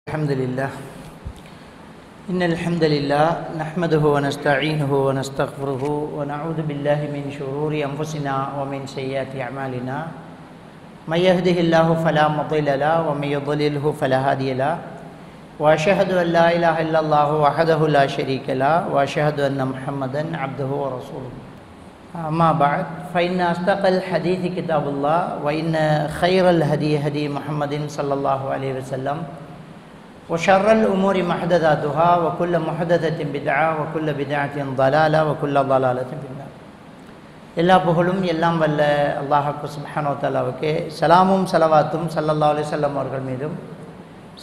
الحمد لله إن الحمد لله نحمده ونستعينه ونستغفره ونعوذ بالله من شرور أنفسنا ومن سيئات أعمالنا من يهده الله فلا مضل له ومن يضلله فلا هادي له وأشهد أن لا إله إلا الله وحده لا شريك له وأشهد أن محمدا عبده ورسوله أما بعد فإن أصدق الحديث كتاب الله وإن خير الهدي هدي محمد صلى الله عليه وسلم وشر الأمور محدثاتها وكل محدثة بدعة وكل بدعة ضلالة وكل ضلالة في النار. எல்லா புகழும் எல்லாம் வல்ல அல்லாஹ் சுப்ஹானஹு வ தஆலாவுக்கு சலாமும் ஸலவாத்தும் ஸல்லல்லாஹு அலைஹி வஸல்லம் அவர்கள் மீதும்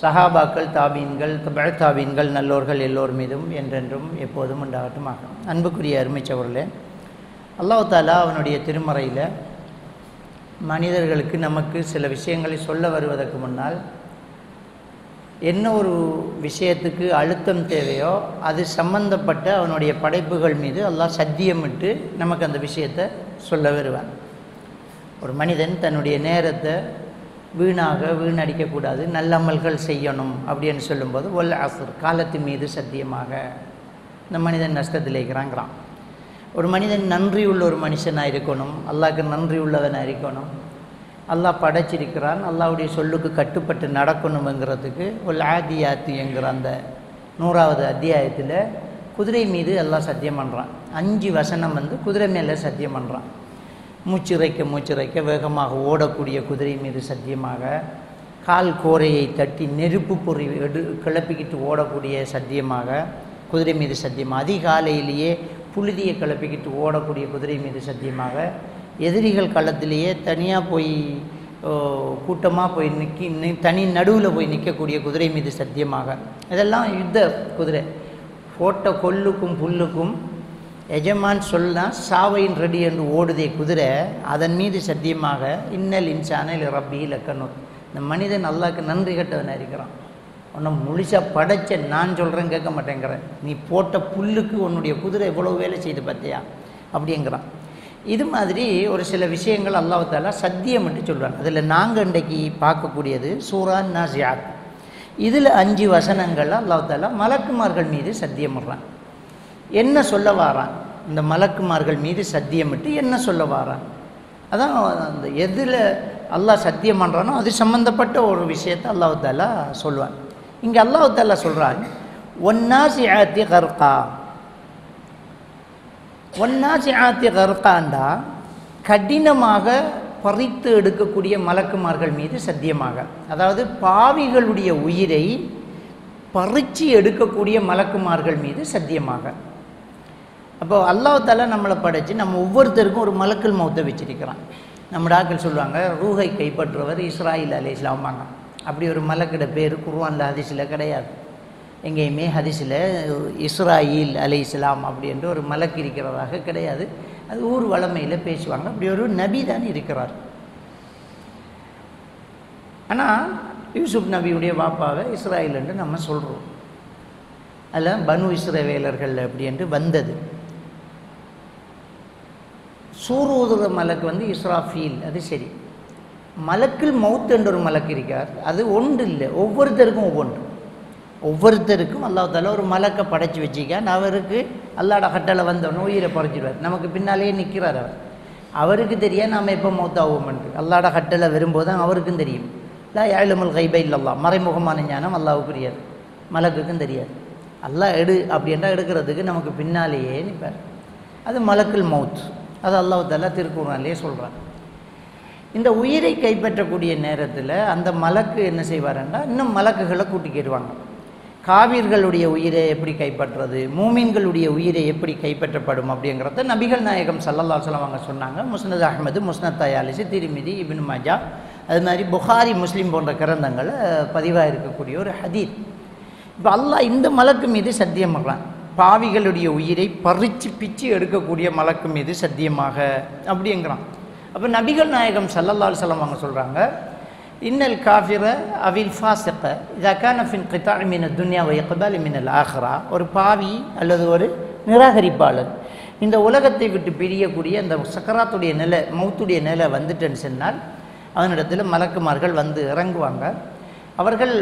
சஹாபாக்கள் தாபீன்கள் தபஅ தாபீன்கள் நல்லோர்கள் எல்லோர் மீதும் என்றென்றும் எப்போதும் உண்டாகட்டுமாக. அன்புக்குரிய அருமைச்சவர்களே, அல்லாஹ் தஆலா அவனுடைய திருமறையில் மனிதர்களுக்கு நமக்கு சில விஷயங்களை சொல்ல வருவதற்கு முன்னால் என்ன ஒரு விஷயத்துக்கு அழுத்தம் தேவையோ அது சம்பந்தப்பட்ட அவனுடைய படைப்புகள் மீது அல்லாஹ் சத்தியமிட்டு நமக்கு அந்த விஷயத்தை சொல்ல வருவான். ஒரு மனிதன் தன்னுடைய நேரத்தை வீணடிக்கக்கூடாது, நல்லமல்கள் செய்யணும் அப்படின்னு சொல்லும்போது ஒல் அஸ்ர் காலத்தின் மீது சத்தியமாக இந்த மனிதன் நஷ்டத்தில் இருக்கிறாங்கிறான். ஒரு மனிதன் நன்றி உள்ள ஒரு மனுஷனாக இருக்கணும், அல்லாஹ்க்கு நன்றி உள்ளவனாக இருக்கணும், அல்லாஹ் படைச்சிருக்கிறான், அல்லாஹ்வுடைய சொல்லுக்கு கட்டுப்பட்டு நடக்கணுங்கிறதுக்கு ஒரு ஆதியாத்து என்கிற அந்த 100வது அத்தியாயத்தில் குதிரை மீது அல்லாஹ் சத்தியம் பண்ணுறான். 5 வசனம் குதிரை மேலே சத்தியம் பண்ணுறான். மூச்சிறைக்க வேகமாக ஓடக்கூடிய குதிரை மீது சத்தியமாக, கால் கோரையை தட்டி நெருப்பு பொறி கிளப்பிக்கிட்டு ஓடக்கூடிய சத்தியமாக குதிரை மீது சத்தியமாக, அதிகாலையிலேயே புழுதியை கிளப்பிக்கிட்டு ஓடக்கூடிய குதிரை மீது சத்தியமாக, எதிரிகள் களத்திலேயே தனியாக போய் கூட்டமாக போய் தனி நடுவில் போய் நிற்கக்கூடிய குதிரை மீது சத்தியமாக. இதெல்லாம் யுத்த குதிரை. போட்ட கொல்லுக்கும் புல்லுக்கும் எஜமான் சொல்லலாம் சாவையின் ரெடி என்று ஓடுதே குதிரை, அதன் மீது சத்தியமாக இன்னல் இன்சான இல்லை ரப்பி லக்கணும். இந்த மனிதன் அல்லாஹ்க்கு நன்றி கட்டவனாக இருக்கிறான். உன்னை முழுசாக படைச்ச நான் சொல்கிறேன் கேட்க மாட்டேங்கிறேன், நீ போட்ட புல்லுக்கு உன்னுடைய குதிரை எவ்வளோ வேலை செய்து பார்த்தியா அப்படிங்கிறான். இது மாதிரி ஒரு சில விஷயங்கள் அல்லாஹ் தஆலா சத்தியமிட்டு சொல்கிறான். அதில் நாங்கள் இன்றைக்கு பார்க்கக்கூடியது சூரா நாஸியாத். இதில் 5 வசனங்கள் அல்லாஹ் தஆலா மலக்குமார்கள் மீது சத்தியம் பண்ணுறான். என்ன சொல்ல வாரான்? இந்த மலக்குமார்கள் மீது சத்தியமிட்டு என்ன சொல்ல வாரான்? அதான் அந்த எதில் அல்லாஹ் சத்தியம் பண்ணுறானோ அது சம்மந்தப்பட்ட ஒரு விஷயத்தை அல்லாஹ் தஆலா சொல்லுவான். இங்கே அல்லாஹ் தஆலா சொல்கிறான் வன்னாஸிஆத்தி கர்கா. வன்னாஸிஆத்தி கர்காண்டா கடினமாக பறித்து எடுக்கக்கூடிய மலக்குமார்கள் மீது சத்தியமாக, அதாவது பாவிகளுடைய உயிரை பறித்து எடுக்கக்கூடிய மலக்குமார்கள் மீது சத்தியமாக. அப்போ அல்லாஹ் தஆலா நம்மளை படைச்சு நம்ம ஒவ்வொருத்தருக்கும் ஒரு மலக்குல் மௌத்தை வச்சிருக்கிறான். நம்ம டாக்டர் சொல்லுவாங்க ரூஹை கைப்பற்றுவர் இஸ்ராயில் அலைஹிஸ்ஸலாம்பாங்க. அப்படி ஒரு மலக்கிட பேர் குர்ஆனில் ஹதீஸில் கிடையாது. எங்கேயுமே ஹதீஸில் இஸ்ராயில் அலைஹிஸ்ஸலாம் அப்படின்ற ஒரு மலக்கு இருக்கிறதாக கிடையாது. அது ஊர் வளமையில் பேசுவாங்க. அப்படி ஒரு நபி தான் இருக்கிறார். ஆனால் யூசுப் நபியுடைய வாப்பாவை இஸ்ராயில் என்று நம்ம சொல்கிறோம். அதில் பனு இஸ்ரவேலர்கள் அப்படின்ட்டு வந்தது. சூரூதுற மலக்கு இஸ்ராஃபீல், அது சரி. மலக்குல் மௌத் என்ற ஒரு மலக்கு இருக்கார். அது ஒன்று இல்லை, ஒவ்வொருத்தருக்கும் ஒவ்வொன்று. ஒவ்வொருத்தருக்கும் அல்லாஹ் தஆலா ஒரு மலக்கை படைச்சி வச்சிக்கான். அவருக்கு அல்லாஹ்ட கட்டளை வந்தோன்னு உயிரை பறிச்சிடுவார். நமக்கு பின்னாலேயே நிற்கிறார் அவர். அவருக்கு தெரியாது நாம் எப்போ மௌத்தாவோம்ன்ட்டு. அல்லாஹ்ட கட்டளை வரும்போது தான் அவருக்கும் தெரியும். லா யஅலமுல் கைப இல்லல்லாஹ், மறைமுகமான ஞானம் அல்லாஹ்வுக்கு தெரியாது, மலக்குக்கும் தெரியாது. அல்லாஹ் எடு அப்படின்றா எடுக்கிறதுக்கு நமக்கு பின்னாலேயே நிற்பார். அது மலக்குல் மௌத். அது அல்லாஹ் தஆலா திருக்குர்ஆனிலே சொல்கிறார். இந்த உயிரை கைப்பற்றக்கூடிய நேரத்தில் அந்த மலக்கு என்ன செய்வாருன்னா இன்னும் மலக்குகளை கூட்டிக்கிடுவாங்க. காவிர்களுடைய உயிரை எப்படி கைப்பற்றுறது, மூமின்களுடைய உயிரை எப்படி கைப்பற்றப்படும் அப்படிங்கிறத நபிகள் நாயகம் ஸல்லல்லாஹு அலைஹி வஸல்லம் அவங்க சொன்னாங்க. முஸ்னத் அஹ்மது, முஸ்னத் தயாலிசி, திர்மிதி, இப்னு மாஜா, அது மாதிரி புகாரி, முஸ்லீம் போன்ற கிரந்தங்களை பதிவாக இருக்கக்கூடிய ஒரு ஹதீத். இப்போ அல்லாஹ் இந்த மலக்கு மீது சத்தியம் பண்ணுறான். பாவிகளுடைய உயிரை பறித்து பிச்சு எடுக்கக்கூடிய மலக்கு மீது சத்தியமாக அப்படிங்கிறான். அப்போ நபிகள் நாயகம் ஸல்லல்லாஹு அலைஹி வஸல்லம் அவங்க சொல்கிறாங்க இன்னல் காஃபிர அவில் ஃபாஸிக இதா கான ஃபின் கிதாஇ மின துன்யா வ இக்பாலி மினல் ஆஹிரா. ஒரு பாவி அல்லது ஒரு நிராகரிப்பாளர் இந்த உலகத்தை விட்டு பிரியக்கூடிய அந்த சக்கராத்துடைய நிலை, மௌத்துடைய நிலை வந்துட்டேன்னு சொன்னால் அவனிடத்தில் மலக்குமார்கள் வந்து இறங்குவாங்க. அவர்கள்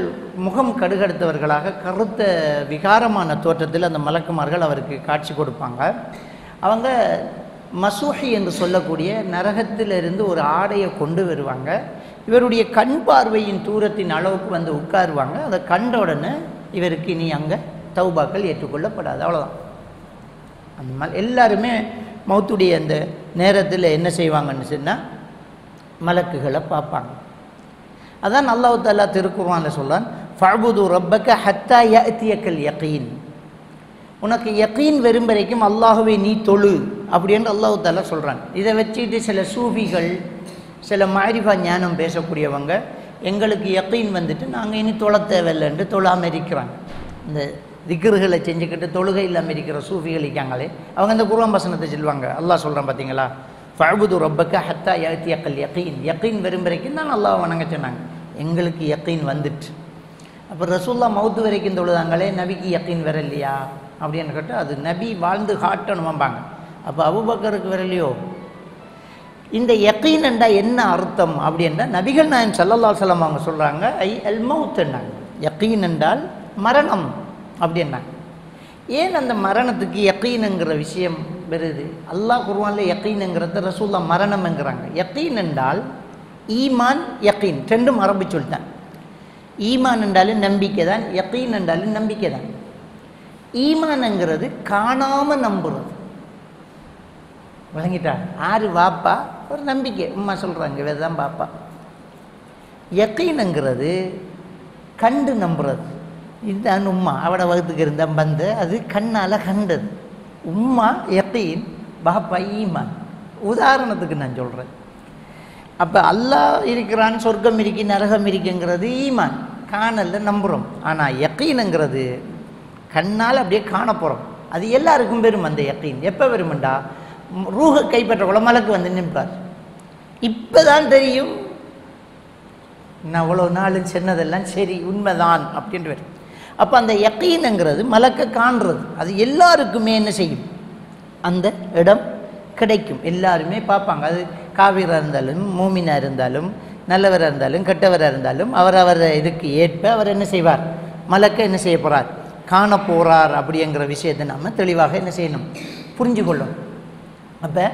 முகம் கடுகடுத்தவர்களாக கருத்த விகாரமான தோற்றத்தில் அந்த மலக்குமார்கள் அவருக்கு காட்சி கொடுப்பாங்க. அவங்க மசூஹி என்று சொல்லக்கூடிய நரகத்திலிருந்து ஒரு ஆடையை கொண்டு வருவாங்க. இவருடைய கண் பார்வையின் தூரத்தின் அளவுக்கு வந்து உட்காருவாங்க. அதை கண்ட உடனே இவருக்கு இனி அங்கே தௌபாக்கள் ஏற்றுக்கொள்ளப்படாது. அவ்வளோதான். அந்த எல்லாருமே மௌத்துடைய அந்த நேரத்தில் என்ன செய்வாங்கன்னு சொன்னால் மலக்குகளை பார்ப்பாங்க. அதான் அல்லாஹ் தஆலா திருக்குர்ஆனில் சொல்றான், ஃபஅபுது ரப்பக ஹத்தா யஅதியக்கல் யகீன். உனக்கு யகீன் வரும் வரைக்கும் அல்லாஹ்வை நீ தொழு அப்படின்னு அல்லாஹ் தஆலா சொல்கிறான். இதை வச்சுட்டு சில சூஃபிகள், சில மாரிஃபா ஞானம் பேசக்கூடியவங்க எங்களுக்கு யகீன் வந்துட்டு நாங்கள் இனி தொழ தேவையில்லைன்ட்டு தொழாமல் இருக்கிறாங்க. இந்த திக்ருகளை செஞ்சுக்கிட்டு தொழுகை இல்லாமல் இருக்கிற சூஃபிகள் இருக்காங்களே, அவங்க இந்த குர்ஆன் வசனத்தை சொல்லுவாங்க. அல்லாஹ் சொல்கிறான் பார்த்தீங்களா, ஃபஅபுது ரப்பக ஹத்தா யஅதியக்கல் யகீன். யகீன் வரும் வரைக்கும் தான் அல்லாஹ் வணங்க சொன்னாங்க. எங்களுக்கு யகீன் வந்துட்டு, அப்போ ரசூல்லா மௌத்து வரைக்கும் தொழுதாங்களே, நபிக்கு யகீன் வரலையா அப்படின்னு கேட்டால் அது நபி வாழ்ந்து காட்டணுமாம்பாங்க. அப்போ அபூபக்கருக்கு வரலையோ? இந்த யகீன் என்றா என்ன அர்த்தம் அப்படின்னா, நபிகள் நாயகம் ஸல்லல்லாஹு அலைஹி வஸல்லம் அவங்க சொல்கிறாங்க, ஐ அல் மௌத் என்றாங்க. யகீன் என்றால் மரணம் அப்படின்னாங்க. ஏன் அந்த மரணத்துக்கு யகீனுங்கிற விஷயம் வருது? அல்லாஹ் குர்ஆனில் யகீனுங்கிறத ரசூல்லா மரணம்ங்கிறாங்க. யகீன் என்றால் ஈமான், யகீன் ரெண்டும் அரபு சொல்லிட்டான். ஈமான் என்றாலும் நம்பிக்கை தான், யகீன் என்றாலும் நம்பிக்கை தான். ஈமான்ங்கிறது காணாமல் நம்புறது. விளங்கிட்டா? ஆறு வாப்பா ஒரு நம்பிக்கை, உம்மா சொல்கிறாங்க இதுதான் பாப்பா. யகீனுங்கிறது கண்டு நம்புறது. இதுதான் உம்மா, அவட வகுத்துக்கு இருந்த வந்து அது கண்ணால் கண்டது. உம்மா யகீன், பாப்பா ஈமான். உதாரணத்துக்கு நான் சொல்கிறேன். அப்போ அல்லாஹ் இருக்கிறான், சொர்க்கம் இருக்கு, நரகம் இருக்குங்கிறது ஈமான், காணல நம்புகிறோம். ஆனால் யகீனுங்கிறது கண்ணால் அப்படியே காண போகிறோம். அது எல்லாருக்கும் வரும் அந்த யகீன். எப்போ வரும்டா, ரூஹை கைப்பற்றக்குள்ள மலக்கு வந்து நிற்பார். இப்போ தான் தெரியும் நான் அவ்வளோ நாளும் சொன்னதெல்லாம் சரி உண்மைதான் அப்படின்ட்டு வரும். அப்போ அந்த யகீனுங்கிறது மலக்கை காண்றது. அது எல்லாருக்குமே என்ன செய்யும், அந்த இடம் கிடைக்கும். எல்லாருமே பார்ப்பாங்க. அது காவிராக இருந்தாலும், மூமினாக இருந்தாலும், நல்லவராக இருந்தாலும், கெட்டவராக இருந்தாலும், அவர் இதுக்கு ஏற்ப அவர் என்ன செய்வார், மலக்கை என்ன செய்ய போகிறார், காண போகிறார். அப்படிங்கிற விஷயத்தை நம்ம தெளிவாக என்ன செய்யணும், புரிஞ்சு கொள்ளணும். அப்போ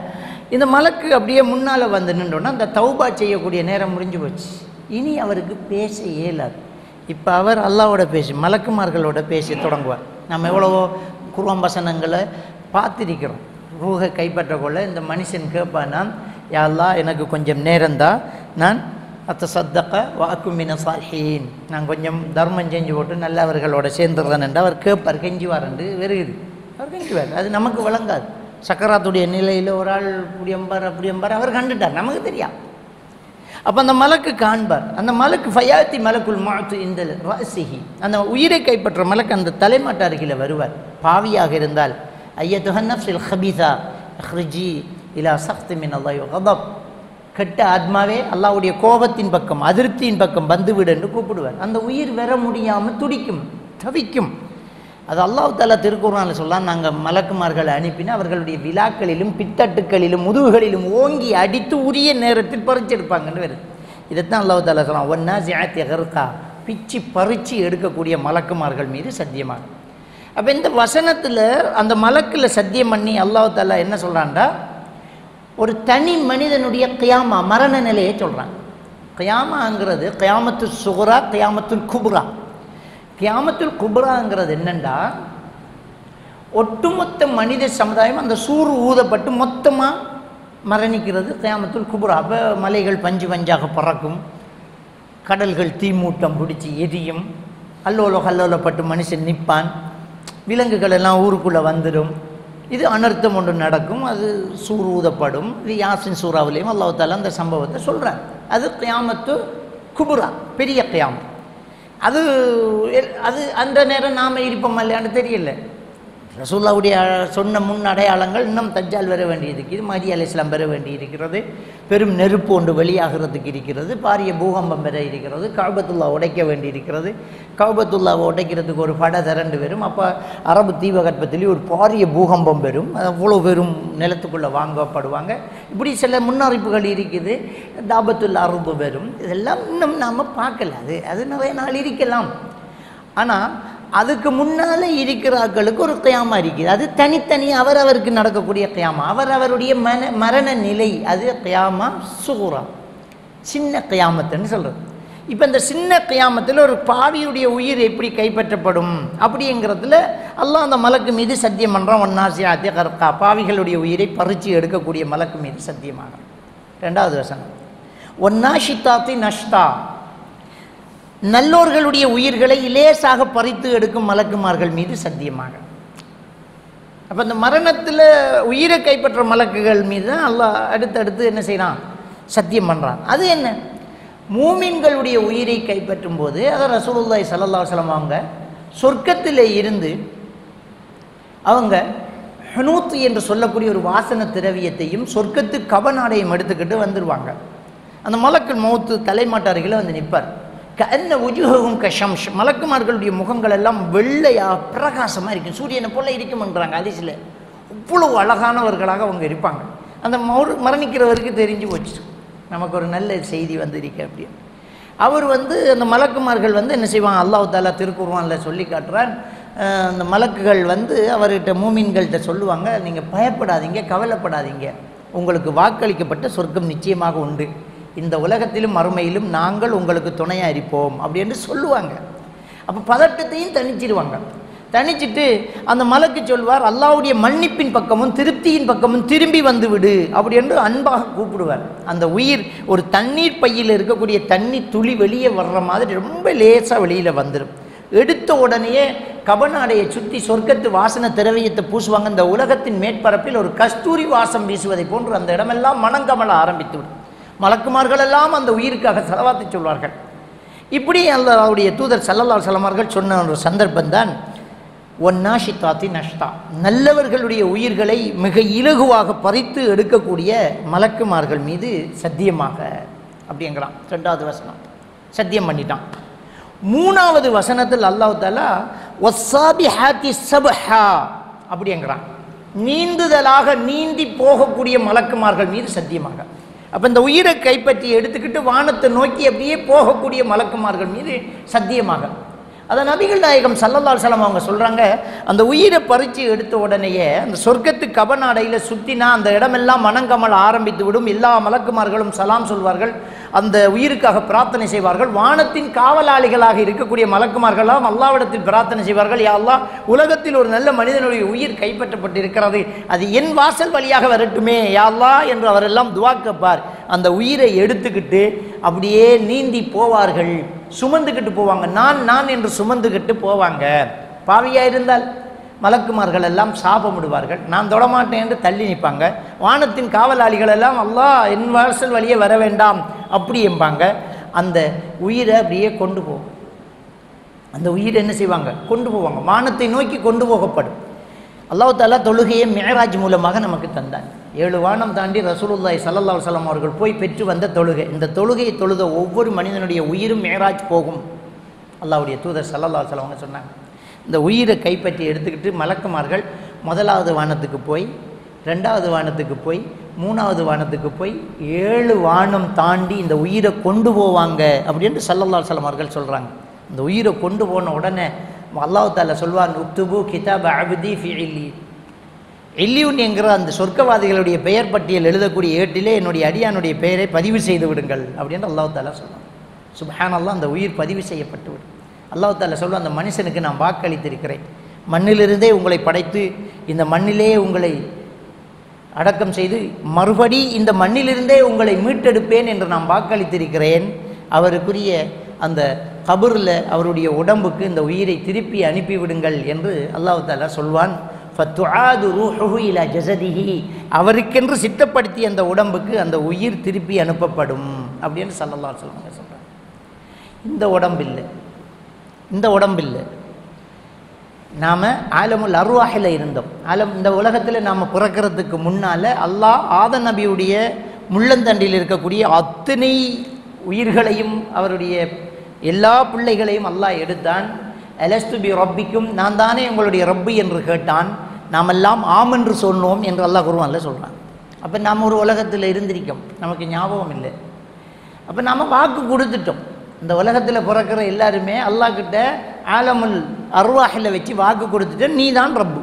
இந்த மலக்கு அப்படியே முன்னால் வந்து நின்றோன்னா அந்த தௌபா செய்யக்கூடிய நேரம் முடிஞ்சு போச்சு. இனி அவருக்கு பேச இயலாது. இப்போ அவர் அல்லாவோட பேசி, மலக்குமார்களோட பேசி தொடங்குவார். நம்ம எவ்வளவோ குர்ஆன் வசனங்களை பார்த்திருக்கிறோம். ரூஹை கைப்பற்றக்கொள்ள இந்த மனுஷன் கேட்பானா, யா அல்லாஹ் எனக்கு கொஞ்சம் நேரம்தான், நான் அத்தசத்தக வஅகும் மின ஸாலிஹீன், நான் கொஞ்சம் தர்மம் செஞ்சு போட்டு நல்லவர்களோட சேர்ந்துடுறேன் என்று அவர் கேட்பார். கெஞ்சுவார் என்று வருகிறது. அவர் கெஞ்சுவார். அது நமக்கு விளங்காது. சக்கராத்துடைய நிலையில் ஒரு ஆள் அப்படி எம்பார் அவர் கண்டுட்டார், நமக்கு தெரியாது. அப்போ அந்த மலக்கு காண்பார். அந்த மலக்கு ஃபயாத்தி மலக்குல் மௌத் இந்த ரஸிஹி, அந்த உயிரை கைப்பற்ற மலக்கு அந்த தலைமாட்டு அருகில் வருவார். பாவியாக இருந்தால் ஐயத்துஹன் நஃப்ஸில் ஹபீஸா இஹ்ரிஜி இலா சக்தி மின் அல்லாஹி கதப், கெட்ட ஆத்மாவே அல்லாஹ்வுடைய கோபத்தின் பக்கம், அதிருப்தியின் பக்கம் வந்துவிடு என்று கூப்பிடுவார். அந்த உயிர் வர முடியாமல் துடிக்கும், தவிக்கும். அது அல்லாஹ் தஆலா திருக்குர்ஆனில் சொல்லலாம், நாங்கள் மலக்குமார்களை அனுப்பினா அவர்களுடைய விழாக்களிலும் பித்தட்டுக்களிலும் முதுகுகளிலும் ஓங்கி அடித்து உரிய நேரத்தில் பறிச்செடுப்பாங்கன்னு வருது. இதைத்தான் அல்லாஹ் தஆலா சொல்லலாம், வன்னாஸிஆத்தி கர்கா, பிச்சு பறிச்சு எடுக்கக்கூடிய மலக்குமார்கள் மீது சத்தியமாக. அப்போ இந்த வசனத்தில் அந்த மலக்கில் சத்தியம் பண்ணி அல்லாஹ் தஆலா என்ன சொல்கிறான்டா, ஒரு தனி மனிதனுடைய கியாமா, மரண நிலையை சொல்கிறான். கியாமாங்கிறது கியாமத்து சுகுரா, கியாமத்துல் குப்ரா. கியாமத்துல் குப்ராங்கிறது என்னென்னா, ஒட்டுமொத்த மனித சமுதாயம் அந்த சூறு ஊதப்பட்டு மொத்தமாக மரணிக்கிறது கியாமத்துல் குப்ரா. அப்போ மலைகள் பஞ்சு பஞ்சாக பறக்கும், கடல்கள் தீமூட்டம் பிடிச்சி எரியும், அல்லோலப்பட்டு மனுஷன் நிற்பான், விலங்குகள் எல்லாம் ஊருக்குள்ளே வந்துடும். இது அனர்த்தம் ஒன்று நடக்கும், அது சூறு ஊதப்படும். இது யாசின் சூறாவிலையும் அல்லாஹ் தஆலா அந்த சம்பவத்தை சொல்கிறார். அது கியாமத்து குப்ரா, பெரிய கியாமத். அது அந்த நேரம் நாம் இருப்போம் இல்லையான்னு தெரியல. ரசூலுல்லாஹ்வுடைய சொன்ன முன் அடையாளங்கள் இன்னும் தஜ்ஜால் வர வேண்டியிருக்கிறது, மஹ்தி அலைஹிஸ்ஸலாம் வர வேண்டியிருக்கிறது, பெரும் நெருப்பு ஒன்று வெளியாகிறதுக்கு இருக்கிறது, பாரிய பூகம்பம் வர இருக்கிறது, கஅபத்துல்லா உடைக்க வேண்டியிருக்கிறது. கஅபத்துல்லாவை உடைக்கிறதுக்கு ஒரு படை திரண்டு வரும். அப்போ அரபு தீபகற்பத்திலே ஒரு பாரிய பூகம்பம் வரும். அவ்வளோ பெரும் நிலத்துக்குள்ளே வாங்கப்படுவாங்க. இப்படி சில முன்னறிப்புகள் இருக்குது. தாபத்துல் அர்து வரும். இதெல்லாம் இன்னும் நாம் பார்க்கல. அது நிறைய நாள் இருக்கலாம். ஆனால் அதுக்கு முன்னால் இருக்கிறார்களுக்கு ஒரு கியாமா இருக்குது. அது தனித்தனி அவரவருக்கு நடக்கக்கூடிய கியாமா, அவரவருடைய மரண நிலை. அது கியாமா சுகுரா, சின்ன கியாமத்துன்னு சொல்கிறது. இப்போ இந்த சின்ன கியாமத்தில் ஒரு பாவியுடைய உயிர் எப்படி கைப்பற்றப்படும் அப்படிங்கிறதுல அல்லாஹ் அந்த மலக்கு மீது சத்தியம் பண்ணுறான். ஒன்னாசியாத்தி கர்கா, பாவிகளுடைய உயிரை பறித்து எடுக்கக்கூடிய மலக்கு மீது சத்தியமாக. 2வது வசனம், ஒன்னாஷித்தாத்தி நஷ்டா, நல்லோர்களுடைய உயிர்களை இலேசாக பறித்து எடுக்கும் மலக்குமார்கள் மீது சத்தியமாக. அப்போ இந்த மரணத்தில் உயிரை கைப்பற்ற மலக்குகள் மீது தான் அல்லாஹ் அடுத்தடுத்து என்ன செய்யறான், சத்தியம் பண்ணுறான். அது என்ன, மூமின்களுடைய உயிரை கைப்பற்றும் போது அதை ரசூலுல்லாஹி ஸல்லல்லாஹு அலைஹி வஸல்லம் அவங்க சொர்க்கத்தில் இருந்து அவங்க ஹனூத் என்று சொல்லக்கூடிய ஒரு வாசன திரவியத்தையும் சொர்க்கத்து கபநாடையும் எடுத்துக்கிட்டு வந்துடுவாங்க. அந்த மலக்குள் மௌத்து தலைமாட்டார்களை வந்து நிற்பார். கண்ண உஜுகவும் கஷம்ஷ், மலக்குமார்களுடைய முகங்கள் எல்லாம் வெள்ளையாக பிரகாசமாக இருக்கும், சூரியனை போல இருக்கும்ன்றாங்க ஹதீஸ்ல. அவ்வளவு அழகானவர்களாக அவங்க இருப்பாங்க. அந்த மரணிக்கிறவருக்கு தெரிஞ்சு போச்சு, நமக்கு ஒரு நல்ல செய்தி வந்திருக்கு அப்படி. அவர் வந்து அந்த மலக்குமார்கள் வந்து என்ன செய்வாங்க, அல்லாஹ் தஆலா திருக்குர்ஆனில் சொல்லி காட்டுறான். அந்த மலக்குகள் வந்து அவர்கிட்ட மூமின்கள்கிட்ட சொல்லுவாங்க, நீங்கள் பயப்படாதீங்க, கவலைப்படாதீங்க, உங்களுக்கு வாக்களிக்கப்பட்ட சொர்க்கம் நிச்சயமாக உண்டு, இந்த உலகத்திலும் மறுமையிலும் நாங்கள் உங்களுக்கு துணையாக இருப்போம் அப்படின்னு சொல்லுவாங்க. அப்போ பதட்டத்தையும் தணிச்சிடுவாங்க. தணிச்சிட்டு அந்த மலக்கு சொல்வார், அல்லாஹ்வுடைய மன்னிப்பின் பக்கமும் திருப்தியின் பக்கமும் திரும்பி வந்து விடு அப்படி என்று அன்பாக கூப்பிடுவார். அந்த உயிர் ஒரு தண்ணீர் பையில் இருக்கக்கூடிய தண்ணி துளி வெளியே வர்ற மாதிரி ரொம்ப லேசாக வெளியில் வந்துடும். எடுத்த உடனேயே கபநாடையை சுற்றி சொர்க்கத்து வாசன திரவியத்தை பூசுவாங்க. இந்த உலகத்தின் மேற்பரப்பில் ஒரு கஸ்தூரி வாசம் வீசுவதை போன்று அந்த இடமெல்லாம் மணங்கமல ஆரம்பித்து விடும். மலக்குமார்கள் எல்லாம் அந்த உயிருக்காக ஸலவாத்தை சொல்வார்கள். இப்படி அல்லாஹ்வுடைய தூதர் ஸல்லல்லாஹு அலைஹி வஸல்லம் அவர்கள் சொன்ன ஒரு சந்தர்ப்பம் தான் ஒன்னாஷித்தாத்தி நஷ்டா, நல்லவர்களுடைய உயிர்களை மிக இலகுவாக பறித்து எடுக்கக்கூடிய மலக்குமார்கள் மீது சத்தியமாக அப்படிங்கிறான். 2வது வசனம் சத்தியம் பண்ணிட்டான். 3வது வசனத்தில் அல்லாஹ் தஆலா வஸ்ஸாபிஹாத்தி ஸப்ஹா அப்படிங்கிறான். நீந்துதலாக நீந்தி போகக்கூடிய மலக்குமார்கள் மீது சத்தியமாக. அப்போ இந்த உயிரை கைப்பற்றி எடுத்துக்கிட்டு வானத்தை நோக்கி அப்படியே போகக்கூடிய மலக்குமார்கள் மீது சத்தியமாக. அதை நபிகள் நாயகம் ஸல்லல்லாஹு அலைஹி வஸல்லம் அவங்க சொல்கிறாங்க, அந்த உயிரை பறித்து எடுத்த உடனேயே அந்த சொர்க்கத்து கபநாடையில் சுற்றினா அந்த இடமெல்லாம் மணங்கமல ஆரம்பித்து விடும். எல்லா மலக்குமார்களும் சலாம் சொல்வார்கள், அந்த உயிருக்காக பிரார்த்தனை செய்வார்கள். வானத்தின் காவலாளிகளாக இருக்கக்கூடிய மலக்குமார்களெல்லாம் அல்லாஹ்விடத்தில் பிரார்த்தனை செய்வார்கள், யா அல்லாஹ், உலகத்தில் ஒரு நல்ல மனிதனுடைய உயிர் கைப்பற்றப்பட்டு இருக்கிறது, அது என் வாசல் வழியாக வரட்டுமே யா அல்லாஹ் என்று அவரெல்லாம் துஆ கேட்பார். அந்த உயிரை எடுத்துக்கிட்டு அப்படியே நீந்தி போவார்கள், சுமந்துக்கிட்டு போவாங்க. நான் என்று சுமந்துக்கிட்டு போவாங்க. பாவியாக இருந்தால் மலக்குமார்கள் எல்லாம் சாபமிடுவார்கள், நான் தொடமாட்டேன் என்று தள்ளி நிற்பாங்க. வானத்தின் காவலாளிகள் எல்லாம் அல்லாஹ் என் வாசல் வழியே வர வேண்டாம் அப்படி என்பாங்க. அந்த உயிரை அப்படியே கொண்டு போவோம். அந்த உயிரை என்ன செய்வாங்க, கொண்டு போவாங்க, வானத்தை நோக்கி கொண்டு போகப்படும். அல்லாஹ் தஆலா தொழுகையை மிஅராஜ் மூலமாக நமக்கு தந்தார். 7 வானம் தாண்டி ரசூலுல்லாஹி ஸல்லல்லாஹு அலைஹி வஸல்லம் அவர்கள் போய் பெற்று வந்த தொழுகை. இந்த தொழுகையை தொழுத ஒவ்வொரு மனிதனுடைய உயிரும் மிஅராஜ் போகும். அல்லாஹ்வுடைய தூதர் ஸல்லல்லாஹு அலைஹி வஸல்லம் சொன்னாங்க, இந்த உயிரை கைப்பற்றி எடுத்துக்கிட்டு மலக்குமார்கள் 1வது வானத்துக்கு போய் 2வது வானத்துக்கு போய் 3வது வானத்துக்கு போய் 7 வானம் தாண்டி இந்த உயிரை கொண்டு போவாங்க அப்படின்னு ஸல்லல்லாஹு அலைஹி வஸல்லம் அவர்கள் சொல்கிறாங்க. இந்த உயிரை கொண்டு போன உடனே அல்லாஹ் தஆலா சொல்வார், உக்துபு கிதாப அப்தி ஃபி இல்லின், இல்லியூன் என்கிற அந்த சொர்க்கவாதிகளுடைய பெயர் பட்டியல் எழுதக்கூடிய ஏட்டிலே என்னுடைய அடியானுடைய பெயரை பதிவு செய்து விடுங்கள் அப்படின்னு அல்லாஹ் தஆலா சொல்லுவாங்க. சுப்ஹானல்லாஹ், அந்த உயிர் பதிவு செய்யப்பட்டு விடும். அல்லாஹ் தஆலா சொல்லுவான், அந்த மனுஷனுக்கு நான் வாக்களித்திருக்கிறேன், மண்ணிலிருந்தே உங்களை படைத்து இந்த மண்ணிலே உங்களை அடக்கம் செய்து மறுபடி இந்த மண்ணிலிருந்தே உங்களை மீட்டெடுப்பேன் என்று நான் வாக்களித்திருக்கிறேன். அவருக்குரிய அந்த கபரில் அவருடைய உடம்புக்கு இந்த உயிரை திருப்பி அனுப்பிவிடுங்கள் என்று அல்லாஹ் தஆலா சொல்வான். ஃபத்துஆது ரூஹுஹு இலா ஜஸதிஹி, அவருக்கென்று சித்தப்படுத்தி அந்த உடம்புக்கு அந்த உயிர் திருப்பி அனுப்பப்படும் அப்படின்னு ஸல்லல்லாஹு அலைஹி வஸல்லம் சொல்கிறாங்க. இந்த உடம்பில்லை நாம் ஆலமுல் அர்வாஹில் இருந்தோம். இந்த உலகத்தில் நாம் பிறக்கிறதுக்கு முன்னால் அல்லாஹ் ஆதம் நபியுடைய முள்ளந்தண்டில் இருக்கக்கூடிய அத்தனை உயிர்களையும் அவருடைய எல்லா பிள்ளைகளையும் அல்லாஹ் எடுத்தான். அலஸ்து பி ரப்பிக்கும், நான் தானே உங்களுடைய ரப்பு என்று கேட்டான். நாமெல்லாம் ஆம் என்று சொன்னோம் என்று அல்லாஹ் குர்ஆனில் சொல்கிறான். அப்போ நாம் ஒரு உலகத்தில் இருந்திருக்கோம், நமக்கு ஞாபகம் இல்லை. அப்போ நாம் வாக்கு கொடுத்துட்டோம். இந்த உலகத்தில் பிறக்கிற எல்லாருமே அல்லாஹ் கிட்ட ஆலமுல் அர்வாஹில் வச்சு வாக்கு கொடுத்துட்டு நீ தான் ரப்பு.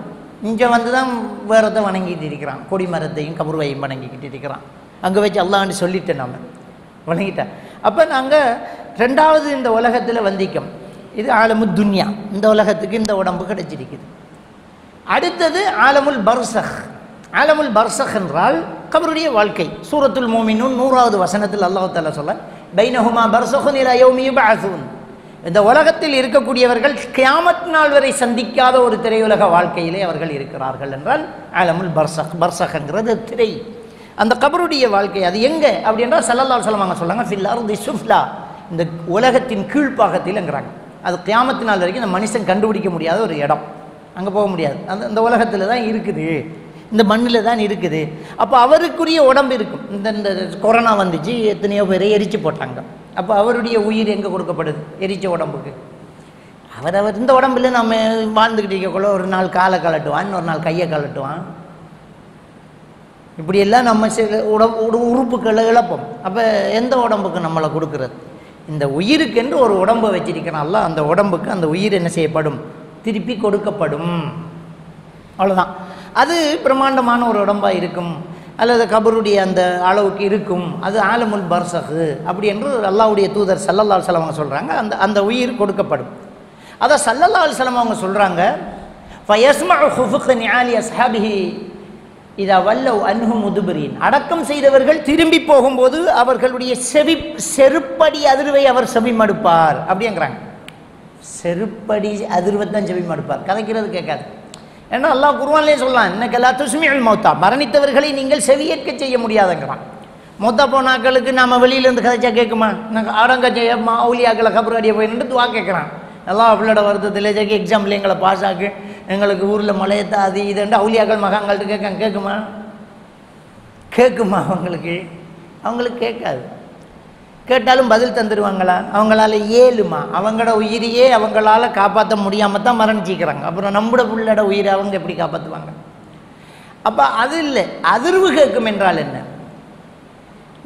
இங்கே வந்து தான் வேறதை வணங்கிட்டு இருக்கிறான், கொடி மரத்தையும் கபூர்வையும் வணங்கிக்கிட்டு இருக்கிறான். அங்கே வச்சு அல்லாஹ்னு சொல்லிட்டேன், நாம் வணங்கிட்டேன். அப்போ நாங்கள் ரெண்டாவது இந்த உலகத்தில் வந்திக்கோம். இது ஆலமுல் துன்யா, இந்த உலகத்துக்கு இந்த உடம்பு கிடைச்சிருக்குது. அடுத்தது ஆலமுல் பர்சக். ஆலமுல் பர்சக் என்றால் கபருடைய வாழ்க்கை. சூரத்துல் மூமினூன் 100வது வசனத்தில் அல்லாஹ் தஆலா சொல்ல, பைனஹுமா பர்சகுன் இலா யௌமி யுபஅஸூன். இந்த உலகத்தில் இருக்கக்கூடியவர்கள் கியாமத் நாள் வரை சந்திக்காத ஒரு திரையுலக வாழ்க்கையிலே அவர்கள் இருக்கிறார்கள் என்றால் ஆலமுல் பர்சக். பர்சக்ங்கிறது திரை, அந்த கபருடைய வாழ்க்கை. அது எங்கே அப்படின்னா ஸல்லல்லாஹு அலைஹி வஸல்லம் சொல்றாங்க, ஃபில் அர்தி சுஃப்லா, இந்த உலகத்தின் கீழ்ப்பாகத்தில்ங்கிறாங்க. அது கியாமத் நாள் வரைக்கும் இந்த மனுஷன் கண்டுபிடிக்க முடியாத ஒரு இடம், அங்கே போக முடியாது. அந்த உலகத்தில் தான் இருக்குது, இந்த மண்ணில் தான் இருக்குது. அப்போ அவருக்குரிய உடம்பு இருக்கும். இந்த கொரோனா வந்துச்சு, எத்தனையோ பேரை எரிச்சு போட்டாங்க. அப்போ அவருடைய உயிர் எங்கே கொடுக்கப்படுது? எரிச்ச உடம்புக்கு. அவர் இந்த உடம்புல நம்ம வாழ்ந்துக்கிட்டு இருக்கக்குள்ள ஒரு நாள் காலை கலட்டுவான், இன்னொரு நாள் கையை கலட்டுவான். இப்படியெல்லாம் நம்ம உறுப்புகளை இழப்போம். அப்போ எந்த உடம்புக்கு நம்மளை கொடுக்குறது? இந்த உயிருக்கென்று ஒரு உடம்பை வச்சிருக்கனால அந்த உடம்புக்கு அந்த உயிர் என்ன செய்யப்படும்? திருப்பி கொடுக்கப்படும். அவ்வளோதான். அது பிரம்மாண்டமான ஒரு உடம்பாக இருக்கும், அல்லது கபருடைய அந்த அளவுக்கு இருக்கும். அது ஆலமுல் பர்சகு அப்படி என்று அல்லாஹ்வுடைய தூதர் ஸல்லல்லாஹு அலைஹி வஸல்லம் அவங்க சொல்கிறாங்க. அந்த உயிர் கொடுக்கப்படும். அதை ஸல்லல்லாஹு அலைஹி வஸல்லம் அவங்க சொல்கிறாங்க, ஃபயஸ்மஉ ஹுஃபுக நிஆலி அஸ்ஹாபிஹி இதா வல்லவ் அன்ஹு முதுபிரீன். அடக்கம் செய்தவர்கள் திரும்பி போகும்போது அவர்களுடைய செருப்படி அதிர்வை அவர் செவி மடுப்பார் அப்படிங்கிறாங்க. செருப்படி அதிர்வைத்தான் செவி மடுப்பார், கதைக்கிறது கேட்காது. ஏன்னா அல்லாஹ் குர்ஆன்லேயே சொல்லலாம், இன்னக்கலா துஸ்மிஉல் மௌத்தா, மரணித்தவர்களை நீங்கள் செவியேற்க செய்ய முடியாதுங்கிறான். மொத்தா போனாக்களுக்கு நாம் வெளியிலேருந்து கதைச்சா கேட்குமா? நாங்கள் ஆடங்கச்ச அவுலியாக்களை கபர் அடிய போய் நின்று துவா கேட்குறான். எல்லாம் அவளோட வருத்தத்தில் ஜெகி எக்ஸாம்பிள் எங்களை பாஸ் ஆக்கு, எங்களுக்கு ஊரில் மலையத்தா அது இதுண்டு அவுலியாக்கள் மகாங்கள்ட்ட கேட்குமா? அவங்களுக்கு கேட்காது. கேட்டாலும் பதில் தந்துடுவாங்களா? அவங்களால ஏழுமா? அவங்களோட உயிரையே அவங்களால காப்பாற்ற முடியாமல் தான் மரணிச்சிக்கிறாங்க. அப்புறம் நம்மளோட புள்ளோட உயிரை அவங்க எப்படி காப்பாற்றுவாங்க? அப்போ அது இல்லை. அதிர்வு கேட்கும் என்றால் என்ன?